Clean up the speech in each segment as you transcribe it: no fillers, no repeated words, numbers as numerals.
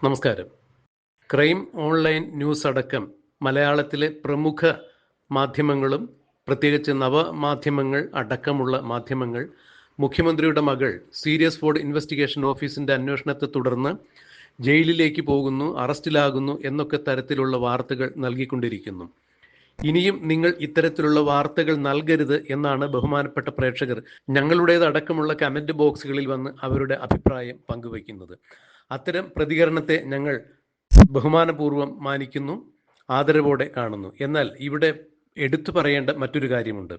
നമസ്കാരം. Crime online news അടക്കം മലയാളത്തിലെ പ്രമുഖ മാധ്യമങ്ങളും പ്രത്യേകിച്ച് നവമാധ്യമങ്ങൾ അടക്കമുള്ള മാധ്യമങ്ങൾ മുഖ്യമന്ത്രിയുടെ മകൾ സീരിയസ് ഫ്രോഡ് ഇൻവെസ്റ്റിഗേഷൻ ഓഫീസിൻ്റെ അന്വേഷണത്തെ തുടർന്ന് ജയിലിലേക്ക് പോകുന്നു, അറസ്റ്റിലാകുന്നു എന്നൊക്കെ തരത്തിലുള്ള വാർത്തകൾ നൽകിക്കൊണ്ടിരിക്കുന്നു. ഇനിയും നിങ്ങൾ ഇത്തരത്തിലുള്ള വാർത്തകൾ നൽകരുത് എന്നാണ് ബഹുമാനപ്പെട്ട പ്രേക്ഷകർ ഞങ്ങളുടേതടക്കമുള്ള കമൻറ്റ് ബോക്സുകളിൽ വന്ന് അവരുടെ അഭിപ്രായം പങ്കുവയ്ക്കുന്നത്. അത്തരം പ്രതികരണത്തെ ഞങ്ങൾ ബഹുമാനപൂർവ്വം മാനിക്കുന്നു, ആദരവോടെ കാണുന്നു. എന്നാൽ ഇവിടെ എടുത്തു പറയേണ്ട മറ്റൊരു കാര്യമുണ്ട്.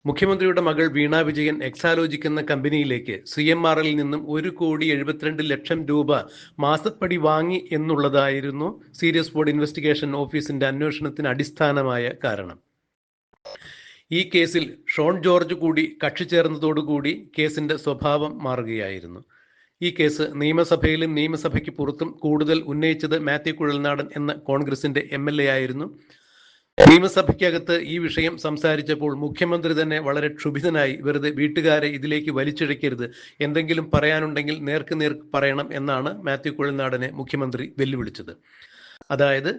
മുഖ്യമന്ത്രിയുടെ മകൾ വീണ വിജയൻ എക്സാലോജിക് എന്ന കമ്പനിയിലേക്ക് CMRL നിന്നും 1,72,00,000 രൂപ മാസപ്പടി വാങ്ങി എന്നുള്ളതായിരുന്നു സീരിയസ് ഫ്രോഡ് ഇൻവെസ്റ്റിഗേഷൻ ഓഫീസിന്റെ അന്വേഷണത്തിന് അടിസ്ഥാനമായ കാരണം. ഈ കേസിൽ ഷോൺ ജോർജ് കൂടി കക്ഷി ചേർന്നതോടുകൂടി കേസിന്റെ സ്വഭാവം മാറുകയായിരുന്നു. ഈ കേസ് നിയമസഭയിലും നിയമസഭയ്ക്ക് പുറത്തും കൂടുതൽ ഉന്നയിച്ചത് മാത്യു കുഴൽനാടൻ എന്ന കോൺഗ്രസിന്റെ MLA ആയിരുന്നു. നിയമസഭയ്ക്കകത്ത് ഈ വിഷയം സംസാരിച്ചപ്പോൾ മുഖ്യമന്ത്രി തന്നെ വളരെ ക്ഷുഭിതനായി, വെറുതെ വീട്ടുകാരെ ഇതിലേക്ക് വലിച്ചിഴക്കരുത്, എന്തെങ്കിലും പറയാനുണ്ടെങ്കിൽ നേർക്ക് പറയണം എന്നാണ് മാത്യു കുഴൽനാടനെ മുഖ്യമന്ത്രി വെല്ലുവിളിച്ചത്. അതായത്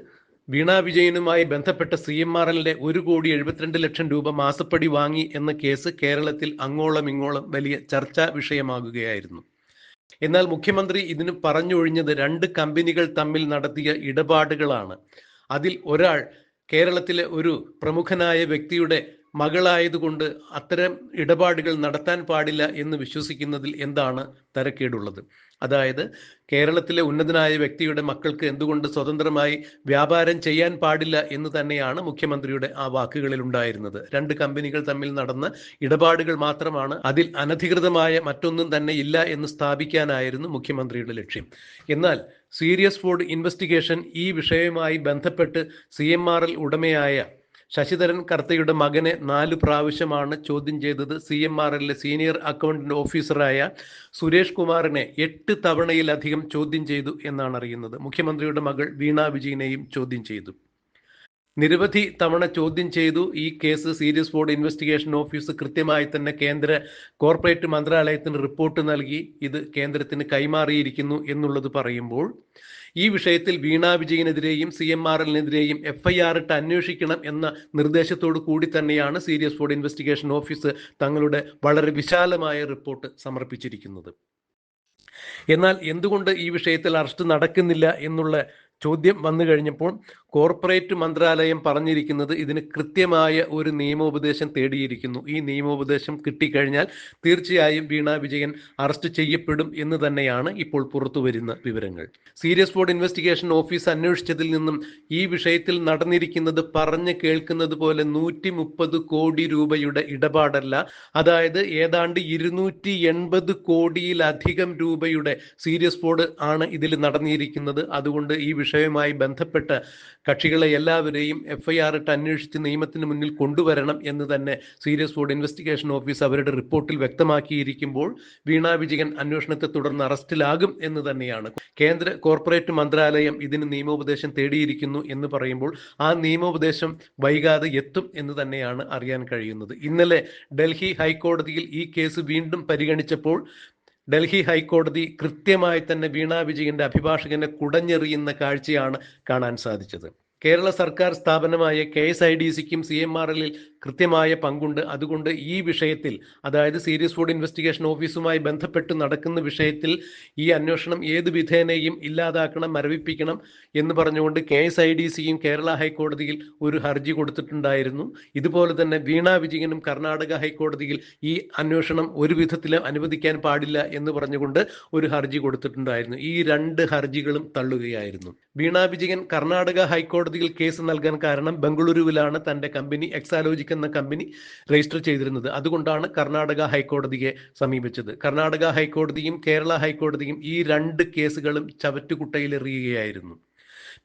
വീണ വിജയനുമായി ബന്ധപ്പെട്ട CMRLന്റെ 1,72,00,000 രൂപ മാസപ്പടി വാങ്ങി എന്ന കേസ് കേരളത്തിൽ അങ്ങോളം ഇങ്ങോളം വലിയ ചർച്ചാ വിഷയമാകുകയായിരുന്നു. എന്നാൽ മുഖ്യമന്ത്രി ഇതിന് പറഞ്ഞൊഴിഞ്ഞത് 2 കമ്പനികൾ തമ്മിൽ നടത്തിയ ഇടപാടുകളാണ്. അതിൽ ഒരാൾ കേരളത്തിലെ ഒരു പ്രമുഖനായ വ്യക്തിയുടെ മകളായതുകൊണ്ട് അത്തരം ഇടപാടുകൾ നടത്താൻ പാടില്ല എന്ന് വിശ്വസിക്കുന്നതിൽ എന്താണ് തരക്കേടുള്ളത്? അതായത് കേരളത്തിലെ ഉന്നതനായ വ്യക്തിയുടെ മക്കൾക്ക് എന്തുകൊണ്ട് സ്വതന്ത്രമായി വ്യാപാരം ചെയ്യാൻ പാടില്ല എന്ന് തന്നെയാണ് മുഖ്യമന്ത്രിയുടെ ആ വാക്കുകളിൽ ഉണ്ടായിരുന്നത്. 2 കമ്പനികൾ തമ്മിൽ നടന്ന ഇടപാടുകൾ മാത്രമാണ്, അതിൽ അനധികൃതമായ മറ്റൊന്നും തന്നെ ഇല്ല എന്ന് സ്ഥാപിക്കാനായിരുന്നു മുഖ്യമന്ത്രിയുടെ ലക്ഷ്യം. എന്നാൽ സീരിയസ് ഫ്രോഡ് ഇൻവെസ്റ്റിഗേഷൻ ഈ വിഷയവുമായി ബന്ധപ്പെട്ട് CMRL ഉടമയായ ശശിധരൻ കർത്തയുടെ മകനെ 4 പ്രാവശ്യമാണ് ചോദ്യം ചെയ്തത്. CMRLലെ സീനിയർ അക്കൗണ്ടന്റ് ഓഫീസറായ സുരേഷ് കുമാറിനെ 8 തവണയിലധികം ചോദ്യം ചെയ്തു എന്നാണ് അറിയുന്നത്. മുഖ്യമന്ത്രിയുടെ മകൾ വീണ വിജയനെയും ചോദ്യം ചെയ്തു. നിരവധി തവണ ചോദ്യം ചെയ്തു. ഈ case serious fraud investigation office കൃത്യമായി തന്നെ കേന്ദ്ര കോർപ്പറേറ്റ് മന്ത്രാലയത്തിന് റിപ്പോർട്ട് നൽകി ഇത് കേന്ദ്രത്തിന് കൈമാറിയിരിക്കുന്നു എന്നുള്ളത് പറയുമ്പോൾ ഈ വിഷയത്തിൽ വീണ വിജയനെതിരെയും CMRLനെതിരെയും FIR ഇട്ട് അന്വേഷിക്കണം എന്ന നിർദ്ദേശത്തോടു കൂടി തന്നെയാണ് സീരിയസ് ഫ്രോഡ് ഇൻവെസ്റ്റിഗേഷൻ ഓഫീസ് തങ്ങളുടെ വളരെ വിശാലമായ റിപ്പോർട്ട് സമർപ്പിച്ചിരിക്കുന്നത്. എന്നാൽ എന്തുകൊണ്ട് ഈ വിഷയത്തിൽ അറസ്റ്റ് നടക്കുന്നില്ല എന്നുള്ള ചോദ്യം വന്നു കഴിഞ്ഞപ്പോൾ കോർപ്പറേറ്റ് മന്ത്രാലയം പറഞ്ഞിരിക്കുന്നത് ഇതിന് കൃത്യമായ ഒരു നിയമോപദേശം തേടിയിരിക്കുന്നു. ഈ നിയമോപദേശം കിട്ടിക്കഴിഞ്ഞാൽ തീർച്ചയായും വീണ വിജയൻ അറസ്റ്റ് ചെയ്യപ്പെടും എന്ന് തന്നെയാണ് ഇപ്പോൾ പുറത്തു വരുന്ന വിവരങ്ങൾ. സീരിയസ് ഫ്രോഡ് ഇൻവെസ്റ്റിഗേഷൻ ഓഫീസ് അന്വേഷിച്ചതിൽ നിന്നും ഈ വിഷയത്തിൽ നടന്നിരിക്കുന്നത് പറഞ്ഞ് കേൾക്കുന്നത് പോലെ 130 കോടി രൂപയുടെ ഇടപാടല്ല, അതായത് ഏതാണ്ട് 280 കോടിയിലധികം രൂപയുടെ സീരിയസ് ഫ്രോഡ് ആണ് ഇതിൽ നടന്നിരിക്കുന്നത്. അതുകൊണ്ട് ഈ വിഷയവുമായി ബന്ധപ്പെട്ട കക്ഷികളെ എല്ലാവരെയും FIR ഇട്ട് അന്വേഷിച്ച് നിയമത്തിന് മുന്നിൽ കൊണ്ടുവരണം എന്ന് തന്നെ സീരിയസ് ഫ്രോഡ് ഇൻവെസ്റ്റിഗേഷൻ ഓഫീസ് അവരുടെ റിപ്പോർട്ടിൽ വ്യക്തമാക്കിയിരിക്കുമ്പോൾ വീണ വിജയൻ അന്വേഷണത്തെ തുടർന്ന് അറസ്റ്റിലാകും എന്ന് തന്നെയാണ്. കേന്ദ്ര കോർപ്പറേറ്റ് മന്ത്രാലയം ഇതിന് നിയമോപദേശം തേടിയിരിക്കുന്നു എന്ന് പറയുമ്പോൾ ആ നിയമോപദേശം വൈകാതെ എത്തും എന്ന് തന്നെയാണ് അറിയാൻ കഴിയുന്നത്. ഇന്നലെ ഡൽഹി ഹൈക്കോടതിയിൽ ഈ കേസ് വീണ്ടും പരിഗണിച്ചപ്പോൾ ഡൽഹി ഹൈക്കോടതി കൃത്യമായി തന്നെ വീണ വിജയന്റെ അഭിഭാഷകനെ കുടഞ്ഞെറിയുന്ന കാഴ്ചയാണ് കാണാൻ സാധിച്ചത്. കേരള സർക്കാർ സ്ഥാപനമായ KSIDCക്കും CMRLൽ കൃത്യമായ പങ്കുണ്ട്. അതുകൊണ്ട് ഈ വിഷയത്തിൽ, അതായത് സീരിയസ് ഫ്രോഡ് ഇൻവെസ്റ്റിഗേഷൻ ഓഫീസുമായി ബന്ധപ്പെട്ട് നടക്കുന്ന വിഷയത്തിൽ ഈ അന്വേഷണം ഏത് വിധേനയും ഇല്ലാതാക്കണം, മരവിപ്പിക്കണം എന്ന് പറഞ്ഞുകൊണ്ട് KSIDCയും കേരള ഹൈക്കോടതിയിൽ ഒരു ഹർജി കൊടുത്തിട്ടുണ്ടായിരുന്നു. ഇതുപോലെ തന്നെ വീണ വിജയനും കർണാടക ഹൈക്കോടതിയിൽ ഈ അന്വേഷണം ഒരു വിധത്തിലും അനുവദിക്കാൻ പാടില്ല എന്ന് പറഞ്ഞുകൊണ്ട് ഒരു ഹർജി കൊടുത്തിട്ടുണ്ടായിരുന്നു. ഈ 2 ഹർജികളും തള്ളുകയായിരുന്നു. വീണ വിജയൻ കർണാടക ഹൈക്കോടതിയിൽ കേസ് നൽകാൻ കാരണം ബംഗളൂരുവിലാണ് തന്റെ കമ്പനി എക്സാലോജിക് എന്ന കമ്പനി രജിസ്റ്റർ ചെയ്തിരുന്നത്. അതുകൊണ്ടാണ് കർണാടക ഹൈക്കോടതിയെ സമീപിച്ചത്. കർണാടക ഹൈക്കോടതിയും കേരള ഹൈക്കോടതിയും ഈ 2 കേസുകളും ചവറ്റുകുട്ടയിലെറിയുകയായിരുന്നു.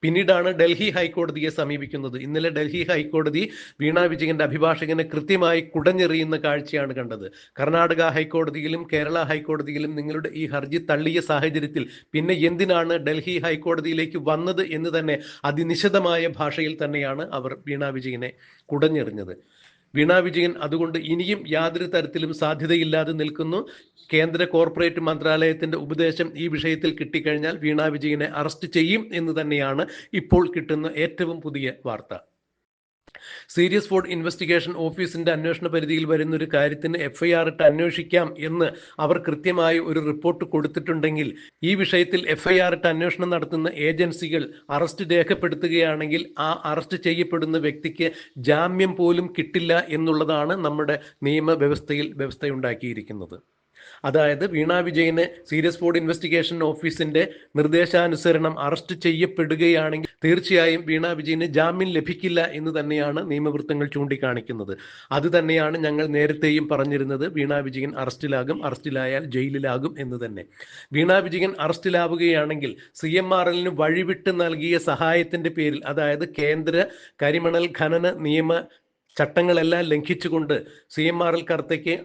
പിന്നീടാണ് ഡൽഹി ഹൈക്കോടതിയെ സമീപിക്കുന്നത്. ഇന്നലെ ഡൽഹി ഹൈക്കോടതി വീണ വിജയന്റെ അഭിഭാഷകനെ കൃത്യമായി കുടഞ്ഞെറിയുന്ന കാഴ്ചയാണ് കണ്ടത്. കർണാടക ഹൈക്കോടതിയിലും കേരള ഹൈക്കോടതിയിലും നിങ്ങളുടെ ഈ ഹർജി തള്ളിയ സാഹചര്യത്തിൽ പിന്നെ എന്തിനാണ് ഡൽഹി ഹൈക്കോടതിയിലേക്ക് വന്നത് എന്ന് തന്നെ അതിനിശിതമായ ഭാഷയിൽ തന്നെയാണ് അവർ വീണ വിജയനെ കുടഞ്ഞെറിഞ്ഞത്. വീണ വിജയൻ അതുകൊണ്ട് ഇനിയും യാതൊരു തരത്തിലും സാധ്യതയില്ലാതെ നിൽക്കുന്നു. കേന്ദ്ര കോർപ്പറേറ്റ് മന്ത്രാലയത്തിന്റെ ഉപദേശം ഈ വിഷയത്തിൽ കിട്ടിക്കഴിഞ്ഞാൽ വീണ വിജയനെ അറസ്റ്റ് ചെയ്യും എന്ന് തന്നെയാണ് ഇപ്പോൾ കിട്ടുന്ന ഏറ്റവും പുതിയ വാർത്ത. സീരിയസ് ഫ്രോഡ് ഇൻവെസ്റ്റിഗേഷൻ ഓഫീസിന്റെ അന്വേഷണ പരിധിയിൽ വരുന്ന ഒരു കാര്യത്തിന് FIR ഇട്ട് അന്വേഷിക്കാം എന്ന് അവർ കൃത്യമായി ഒരു റിപ്പോർട്ട് കൊടുത്തിട്ടുണ്ടെങ്കിൽ, ഈ വിഷയത്തിൽ FIR ഇട്ട് അന്വേഷണം നടത്തുന്ന ഏജൻസികൾ അറസ്റ്റ് രേഖപ്പെടുത്തുകയാണെങ്കിൽ ആ അറസ്റ്റ് ചെയ്യപ്പെടുന്ന വ്യക്തിക്ക് ജാമ്യം പോലും കിട്ടില്ല എന്നുള്ളതാണ് നമ്മുടെ നിയമവ്യവസ്ഥയിൽ വ്യവസ്ഥയുണ്ടാക്കിയിരിക്കുന്നത്. അതായത് വീണ വിജയന് സീരിയസ് ഫ്രോഡ് ഇൻവെസ്റ്റിഗേഷൻ ഓഫീസിന്റെ നിർദ്ദേശാനുസരണം അറസ്റ്റ് ചെയ്യപ്പെടുകയാണെങ്കിൽ തീർച്ചയായും വീണ വിജയന് ജാമ്യം ലഭിക്കില്ല എന്ന് തന്നെയാണ് നിയമവൃത്തങ്ങൾ ചൂണ്ടിക്കാണിക്കുന്നത്. അത് തന്നെയാണ് ഞങ്ങൾ നേരത്തെയും പറഞ്ഞിരുന്നത്. വീണ വിജയൻ അറസ്റ്റിലാകും, അറസ്റ്റിലായാൽ ജയിലിലാകും എന്ന് തന്നെ. വീണ വിജയൻ അറസ്റ്റിലാവുകയാണെങ്കിൽ CMRL വഴിവിട്ട് നൽകിയ സഹായത്തിന്റെ പേരിൽ, അതായത് കേന്ദ്ര കരിമണൽ ഖനന നിയമ ചട്ടങ്ങളെല്ലാം ലംഘിച്ചുകൊണ്ട് CMRL കർത്തയ്ക്ക്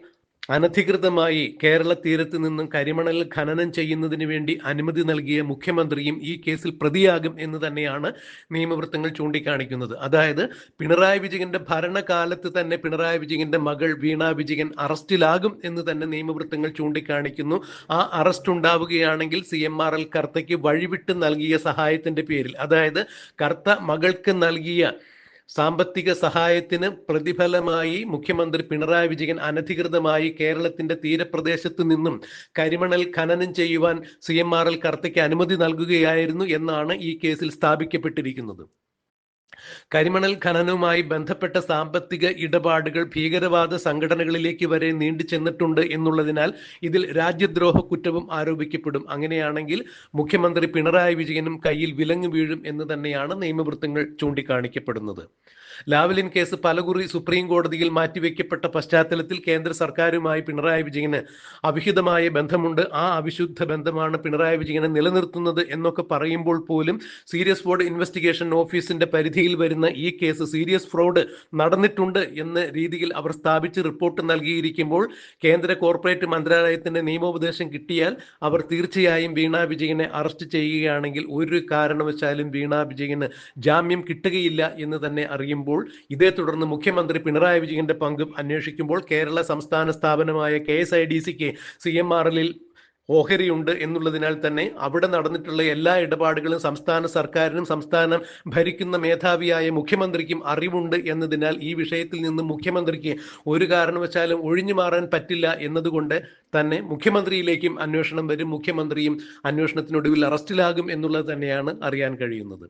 അനധികൃതമായി കേരള തീരത്ത് നിന്നും കരിമണൽ ഖനനം ചെയ്യുന്നതിന് വേണ്ടി അനുമതി നൽകിയ മുഖ്യമന്ത്രിയും ഈ കേസിൽ പ്രതിയാകും എന്ന് തന്നെയാണ് നിയമവൃത്തങ്ങൾ ചൂണ്ടിക്കാണിക്കുന്നത്. അതായത് പിണറായി വിജയന്റെ ഭരണകാലത്ത് തന്നെ പിണറായി വിജയന്റെ മകൾ വീണ വിജയൻ അറസ്റ്റിലാകും എന്ന് തന്നെ നിയമവൃത്തങ്ങൾ ചൂണ്ടിക്കാണിക്കുന്നു. ആ അറസ്റ്റ് ഉണ്ടാവുകയാണെങ്കിൽ CMRL കർത്തയ്ക്ക് വഴിവിട്ട് നൽകിയ സഹായത്തിന്റെ പേരിൽ, അതായത് കർത്ത മകൾക്ക് നൽകിയ സാമ്പത്തിക സഹായത്തിന് പ്രതിഫലമായി മുഖ്യമന്ത്രി പിണറായി വിജയൻ അനധികൃതമായി കേരളത്തിന്റെ തീരപ്രദേശത്ത് നിന്നും കരിമണൽ ഖനനം ചെയ്യുവാൻ CMRL കർത്തയ്ക്ക് അനുമതി നൽകുകയായിരുന്നു എന്നാണ് ഈ കേസിൽ സ്ഥാപിക്കപ്പെട്ടിരിക്കുന്നത്. കരിമണൽ ഖനനവുമായി ബന്ധപ്പെട്ട സാമ്പത്തിക ഇടപാടുകൾ ഭീകരവാദ സംഘടനകളിലേക്ക് വരെ നീണ്ടു ചെന്നിട്ടുണ്ട് എന്നുള്ളതിനാൽ ഇതിൽ രാജ്യദ്രോഹ കുറ്റവും ആരോപിക്കപ്പെടും. അങ്ങനെയാണെങ്കിൽ മുഖ്യമന്ത്രി പിണറായി വിജയനും കയ്യിൽ വിലങ്ങ് വീഴും എന്ന് തന്നെയാണ് നിയമവൃത്തങ്ങൾ ചൂണ്ടിക്കാണിക്കപ്പെടുന്നത്. ലാവ്ലിൻ കേസ് പലകുറി സുപ്രീം കോടതിയിൽ മാറ്റിവെക്കപ്പെട്ട പശ്ചാത്തലത്തിൽ കേന്ദ്ര സർക്കാരുമായി പിണറായി വിജയന് അവിഹിതമായ ബന്ധമുണ്ട്, ആ അവിശുദ്ധ ബന്ധമാണ് പിണറായി വിജയനെ നിലനിർത്തുന്നത് എന്നൊക്കെ പറയുമ്പോൾ പോലും സീരിയസ് ഫ്രോഡ് ഇൻവെസ്റ്റിഗേഷൻ ഓഫീസിന്റെ പരിധിയിൽ വരുന്ന ഈ കേസ് സീരിയസ് ഫ്രോഡ് നടന്നിട്ടുണ്ട് എന്ന രീതിയിൽ അവർ സ്ഥാപിച്ച് റിപ്പോർട്ട് നൽകിയിരിക്കുമ്പോൾ കേന്ദ്ര കോർപ്പറേറ്റ് മന്ത്രാലയത്തിന്റെ നിയമോപദേശം കിട്ടിയാൽ അവർ തീർച്ചയായും വീണ വിജയനെ അറസ്റ്റ് ചെയ്യുകയാണെങ്കിൽ ഒരു കാരണവശാലും വീണ വിജയന് ജാമ്യം കിട്ടുകയില്ല എന്ന് തന്നെ അറിയുമ്പോൾ, ഇതേ തുടർന്ന് മുഖ്യമന്ത്രി പിണറായി വിജയന്റെ പങ്കും അന്വേഷിക്കുമ്പോൾ കേരള സംസ്ഥാന സ്ഥാപനമായ KSIDCക്ക് CMRL ഓഹരിയുണ്ട് എന്നുള്ളതിനാൽ തന്നെ അവിടെ നടന്നിട്ടുള്ള എല്ലാ ഇടപാടുകളും സംസ്ഥാന സർക്കാരിനും സംസ്ഥാനം ഭരിക്കുന്ന മേധാവിയായ മുഖ്യമന്ത്രിക്കും അറിവുണ്ട് എന്നതിനാൽ ഈ വിഷയത്തിൽ നിന്ന് മുഖ്യമന്ത്രിക്ക് ഒരു കാരണവശാലും ഒഴിഞ്ഞു മാറാൻ പറ്റില്ല എന്നതുകൊണ്ട് തന്നെ മുഖ്യമന്ത്രിയിലേക്കും അന്വേഷണം വരും. മുഖ്യമന്ത്രിയും അന്വേഷണത്തിനൊടുവിൽ അറസ്റ്റിലാകും എന്നുള്ളത് തന്നെയാണ് അറിയാൻ കഴിയുന്നത്.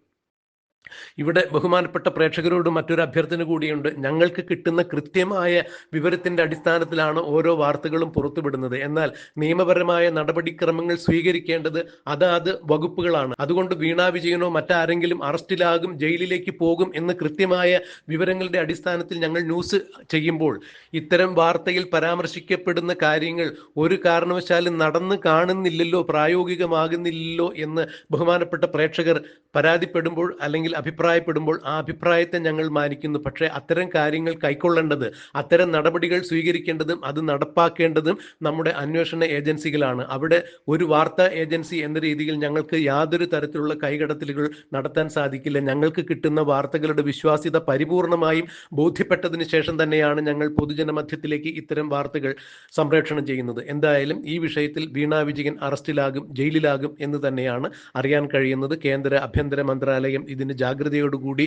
ഇവിടെ ബഹുമാനപ്പെട്ട പ്രേക്ഷകരോട് മറ്റൊരു അഭ്യർത്ഥന കൂടിയുണ്ട്. ഞങ്ങൾക്ക് കിട്ടുന്ന കൃത്യമായ വിവരത്തിന്റെ അടിസ്ഥാനത്തിലാണ് ഓരോ വാർത്തകളും പുറത്തുവിടുന്നത്. എന്നാൽ നിയമപരമായ നടപടിക്രമങ്ങൾ സ്വീകരിക്കേണ്ടത് അതാത് വകുപ്പുകളാണ്. അതുകൊണ്ട് വീണ വിജയനോ മറ്റാരെങ്കിലും അറസ്റ്റിലാകും, ജയിലിലേക്ക് പോകും എന്ന് കൃത്യമായ വിവരങ്ങളുടെ അടിസ്ഥാനത്തിൽ ഞങ്ങൾ ന്യൂസ് ചെയ്യുമ്പോൾ ഇത്തരം വാർത്തയിൽ പരാമർശിക്കപ്പെടുന്ന കാര്യങ്ങൾ ഒരു കാരണവശാലും നടന്നു കാണുന്നില്ലല്ലോ, പ്രായോഗികമാകുന്നില്ലല്ലോ എന്ന് ബഹുമാനപ്പെട്ട പ്രേക്ഷകർ പരാതിപ്പെടുമ്പോൾ അല്ലെങ്കിൽ അഭിപ്രായപ്പെടുമ്പോൾ ആ അഭിപ്രായത്തെ ഞങ്ങൾ മാനിക്കുന്നു. പക്ഷേ അത്തരം കാര്യങ്ങൾ കൈക്കൊള്ളേണ്ടത്, അത്തരം നടപടികൾ സ്വീകരിക്കേണ്ടതും അത് നടപ്പാക്കേണ്ടതും നമ്മുടെ അന്വേഷണ ഏജൻസികളാണ്. അവിടെ ഒരു വാർത്താ ഏജൻസി എന്ന രീതിയിൽ ഞങ്ങൾക്ക് യാതൊരു തരത്തിലുള്ള കൈകടത്തലുകൾ നടത്താൻ സാധിക്കില്ല. ഞങ്ങൾക്ക് കിട്ടുന്ന വാർത്തകളുടെ വിശ്വാസ്യത പരിപൂർണമായും ബോധ്യപ്പെട്ടതിന് ശേഷം തന്നെയാണ് ഞങ്ങൾ പൊതുജനമധ്യത്തിലേക്ക് ഇത്തരം വാർത്തകൾ സംപ്രേഷണം ചെയ്യുന്നത്. എന്തായാലും ഈ വിഷയത്തിൽ വീണ വിജയൻ അറസ്റ്റിലാകും, ജയിലിലാകും എന്ന് തന്നെയാണ് അറിയാൻ കഴിയുന്നത്. കേന്ദ്ര ആഭ്യന്തര മന്ത്രാലയം ഇതിന് ജാഗ്രതയോടുകൂടി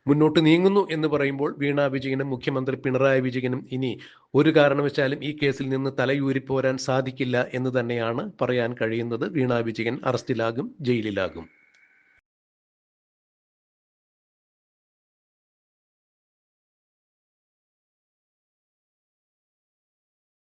മുന്നോട്ട് നീങ്ങുന്നു എന്ന് പറയുമ്പോൾ വീണ വിജയനും മുഖ്യമന്ത്രി പിണറായി വിജയനും ഇനി ഒരു കാരണവശാലും ഈ കേസിൽ നിന്ന് തലയൂരിപ്പോരാൻ സാധിക്കില്ല എന്ന് തന്നെയാണ് പറയാൻ കഴിയുന്നത്. വീണ വിജയൻ അറസ്റ്റിലാകും, ജയിലിലാകും.